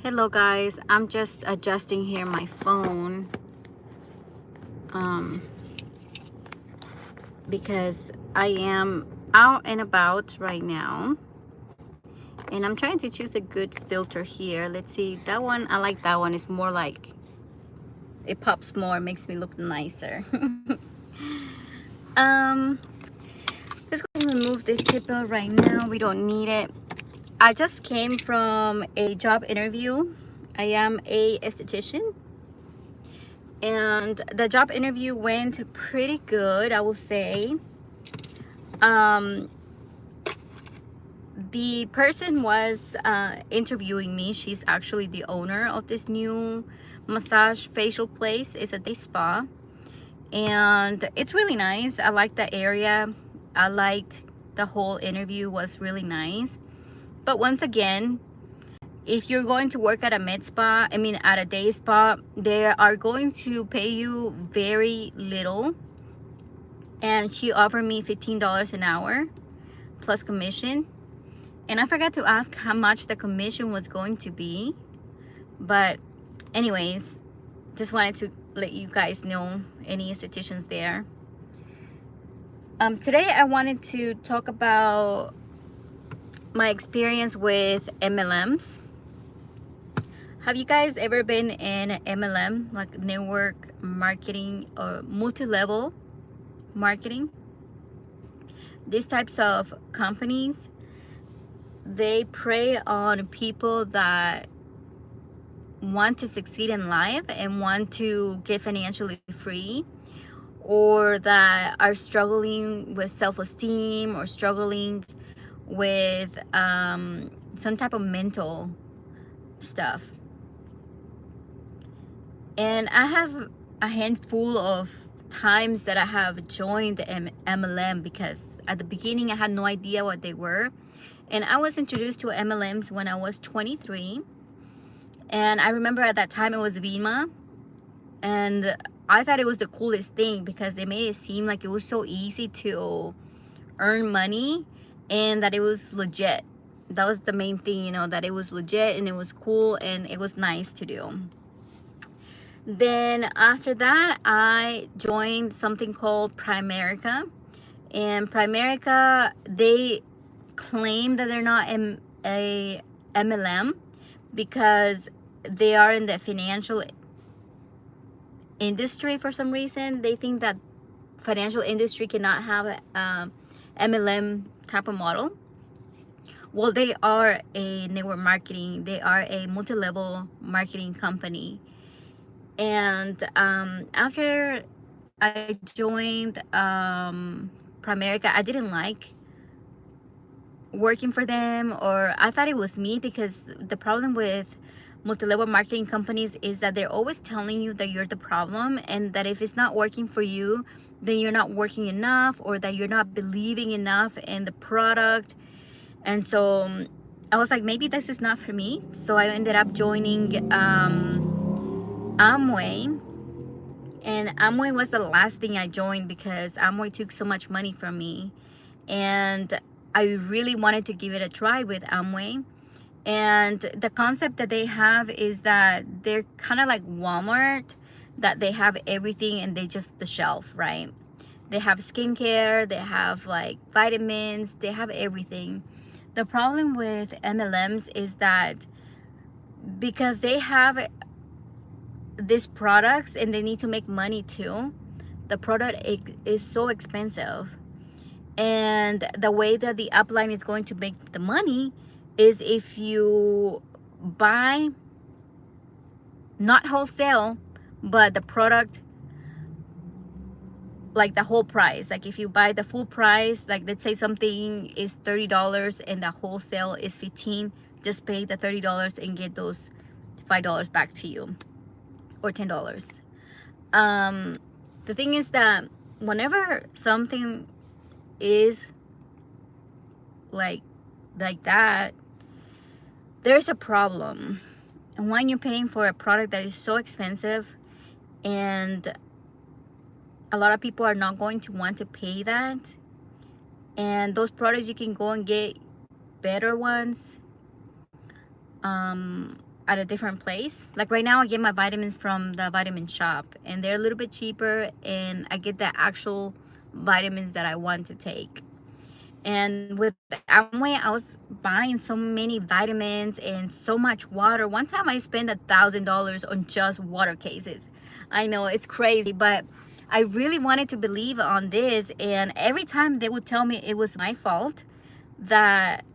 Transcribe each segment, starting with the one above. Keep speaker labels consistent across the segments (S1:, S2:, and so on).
S1: Hello guys, I'm just adjusting here my phone um, because I am out and about right now and I'm trying to choose a good filter here. Let's see, that one, I like that one. It's more like it pops more, makes me look nicer. um let's go ahead and remove this zipper right now. We don't need it. I just came from a job interview. I am a esthetician and the job interview went pretty good, I will say. um the person was interviewing me. She's actually the owner of this new massage facial place. It's a day spa and it's really nice. I like the area. I liked the whole interview, was really nice. But once again, if you're going to work at a med spa, I mean at a day spa, they are going to pay you very little. And she offered me $15 an hour plus commission. And I forgot to ask how much the commission was going to be. But anyways, just wanted to let you guys know, any estheticians there. Today I wanted to talk about my experience with MLMs. Have you guys ever been in MLM, like network marketing or multi-level marketing? These types of companies, they prey on people that want to succeed in life and want to get financially free, or that are struggling with self-esteem or struggling with some type of mental stuff. And I have a handful of times that I have joined the MLM, because at the beginning I had no idea what they were. And I was introduced to MLMs when I was 23. And I remember at that time it was Vima. And I thought it was the coolest thing because they made it seem like it was so easy to earn money and that it was legit. That was the main thing, you know, that it was legit and it was cool and it was nice to do. Then after that, I joined something called Primerica. And Primerica, they claim that they're not a MLM because they are in the financial industry. For some reason, they think that financial industry cannot have a MLM type of model. Well, they are a network marketing. They are a multi-level marketing company. And after I joined Primerica, I didn't like working for them, or I thought it was me, because the problem with multi-level marketing companies is that they're always telling you that you're the problem, and that if it's not working for you, then you're not working enough, or that you're not believing enough in the product. And so I was like, maybe this is not for me. So I ended up joining Amway. And Amway was the last thing I joined because Amway took so much money from me. And I really wanted to give it a try with Amway. And the concept that they have is that they're kind of like Walmart, that they have everything and they just the shelf, right? They have skincare, they have like vitamins, they have everything. The problem with MLMs is that because they have these products and they need to make money too, the product is so expensive. And the way that the upline is going to make the money is if you buy not wholesale, but the product, like the whole price. Like if you buy the full price, like let's say something is $30 and the wholesale is $15, just pay the $30 and get those $5 back to you, or $10. The thing is that whenever something is like that, there's a problem. And when you're paying for a product that is so expensive, and a lot of people are not going to want to pay that, and those products you can go and get better ones at a different place. Like right now I get my vitamins from the vitamin shop, and they're a little bit cheaper, and I get the actual vitamins that I want to take. And with Amway, I was buying so many vitamins and so much water. One time I spent $1,000 on just water cases. I know it's crazy, but I really wanted to believe on this. And every time they would tell me it was my fault, that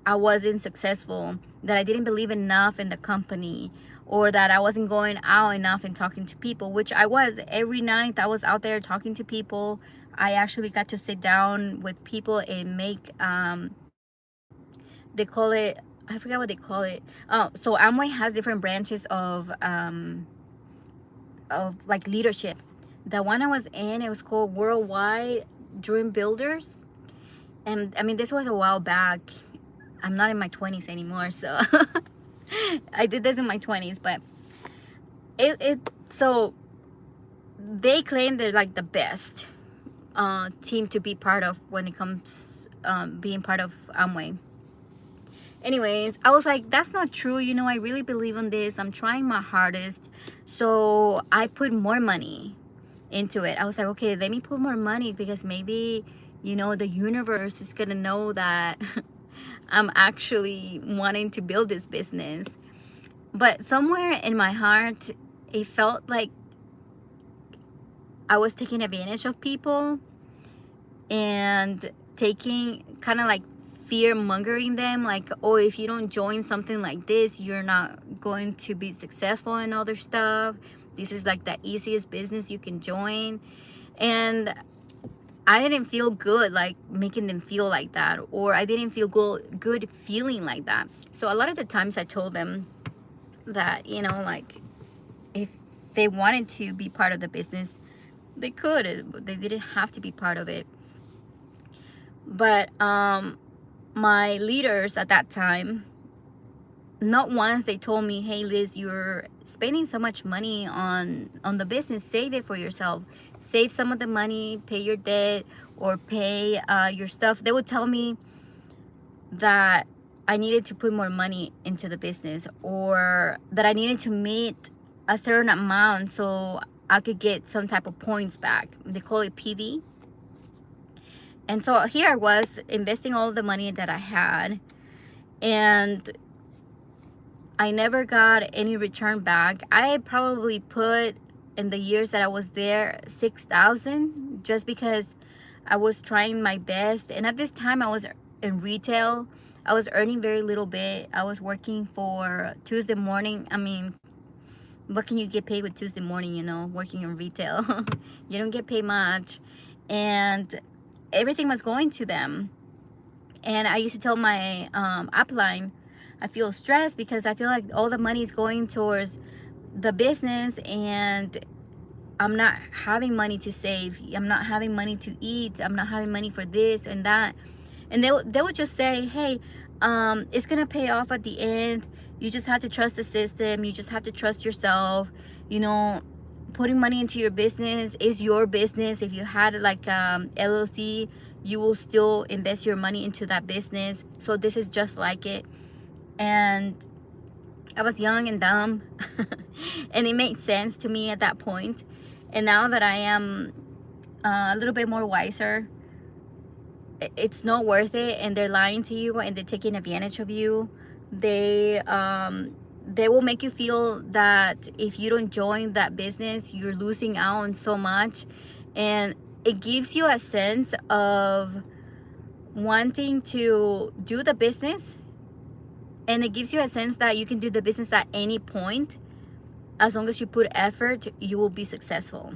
S1: I wasn't successful, that I didn't believe enough in the company, or that I wasn't going out enough and talking to people, which I was. Every night I was out there talking to people. I actually got to sit down with people and make, they call it, I forget what they call it. Oh, so Amway has different branches of like leadership. The one I was in, it was called Worldwide Dream Builders. And I mean, this was a while back. I'm not in my 20s anymore, so I did this in my 20s, but so they claim they're like the best team to be part of when it comes being part of Amway. Anyways, I was like, that's not true. You know, I really believe in this. I'm trying my hardest. So I put more money into it. I was like, okay, let me put more money, because maybe, you know, the universe is gonna know that I'm actually wanting to build this business. But somewhere in my heart, it felt like I was taking advantage of people and taking kind of like fear mongering them, like, oh, if you don't join something like this, you're not going to be successful in other stuff. This is like the easiest business you can join. And I didn't feel good like making them feel like that, or I didn't feel good feeling like that. So a lot of the times I told them that, you know, like, if they wanted to be part of the business, they could. They didn't have to be part of it. But my leaders at that time, not once they told me, hey Liz, you're spending so much money on the business, save it for yourself, save some of the money, pay your debt, or pay your stuff. They would tell me that I needed to put more money into the business, or that I needed to meet a certain amount so I could get some type of points back. They call it PV. And so here I was investing all of the money that I had, and I never got any return back. I probably put, in the years that I was there, 6,000, just because I was trying my best. And at this time I was in retail. I was earning very little bit. I was working for Tuesday morning. I mean, what can you get paid with Tuesday morning, you know, working in retail? You don't get paid much. And everything was going to them. And I used to tell my upline, I feel stressed because I feel like all the money is going towards the business, and I'm not having money to save. I'm not having money to eat. I'm not having money for this and that. And they would just say, hey, it's gonna pay off at the end. You just have to trust the system. You just have to trust yourself. You know, putting money into your business is your business. If you had like LLC, you will still invest your money into that business. So this is just like it. And I was young and dumb and it made sense to me at that point. And now that I am a little bit more wiser, it's not worth it, and they're lying to you and they're taking advantage of you. They will make you feel that if you don't join that business, you're losing out on so much. And it gives you a sense of wanting to do the business, and it gives you a sense that you can do the business at any point. As long as you put effort, you will be successful.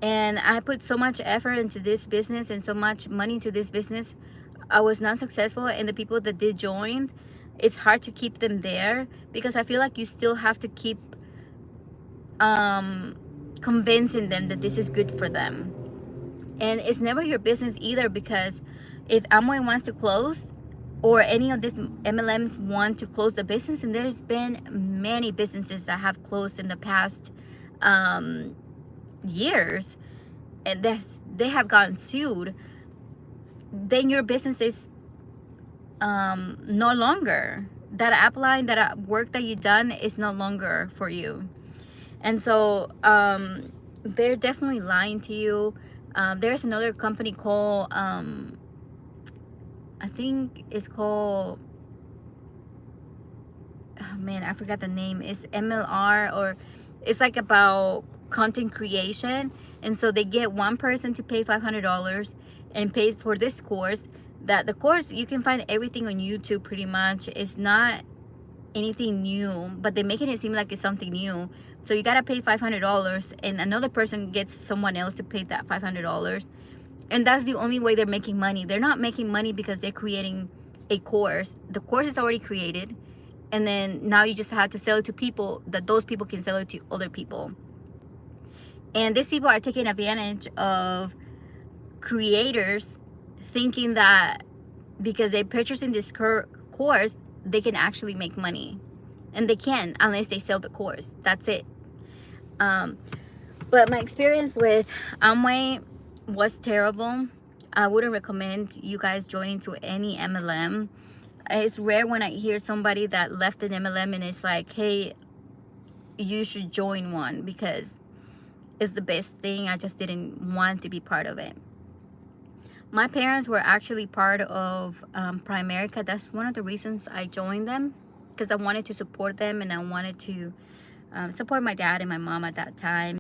S1: And I put so much effort into this business and so much money into this business. I was not successful, and the people that did join, it's hard to keep them there, because I feel like you still have to keep convincing them that this is good for them. And it's never your business either, because if Amway wants to close, or any of these MLMs want to close the business, and there's been many businesses that have closed in the past years, and they have gotten sued. then your business is no longer, that upline, that work that you done is no longer for you. And so they're definitely lying to you. There's another company called I think it's called, oh man, I forgot the name. It's MLR, or it's like about content creation. And so they get one person to pay $500 and pays for this course. That the course, you can find everything on YouTube pretty much. It's not anything new, but they're making it seem like it's something new. So you gotta pay $500, and another person gets someone else to pay that $500, and that's the only way they're making money. They're not making money because they're creating a course. The course is already created, and then now you just have to sell it to people, that those people can sell it to other people. And these people are taking advantage of creators, thinking that because they're purchasing this course, they can actually make money. And they can, unless they sell the course. That's it. But my experience with Amway was terrible. I wouldn't recommend you guys joining to any MLM. It's rare when I hear somebody that left an MLM and it's like, hey, you should join one, because it's the best thing. I just didn't want to be part of it. My parents were actually part of Primerica. That's one of the reasons I joined them, because I wanted to support them, and I wanted to support my dad and my mom at that time.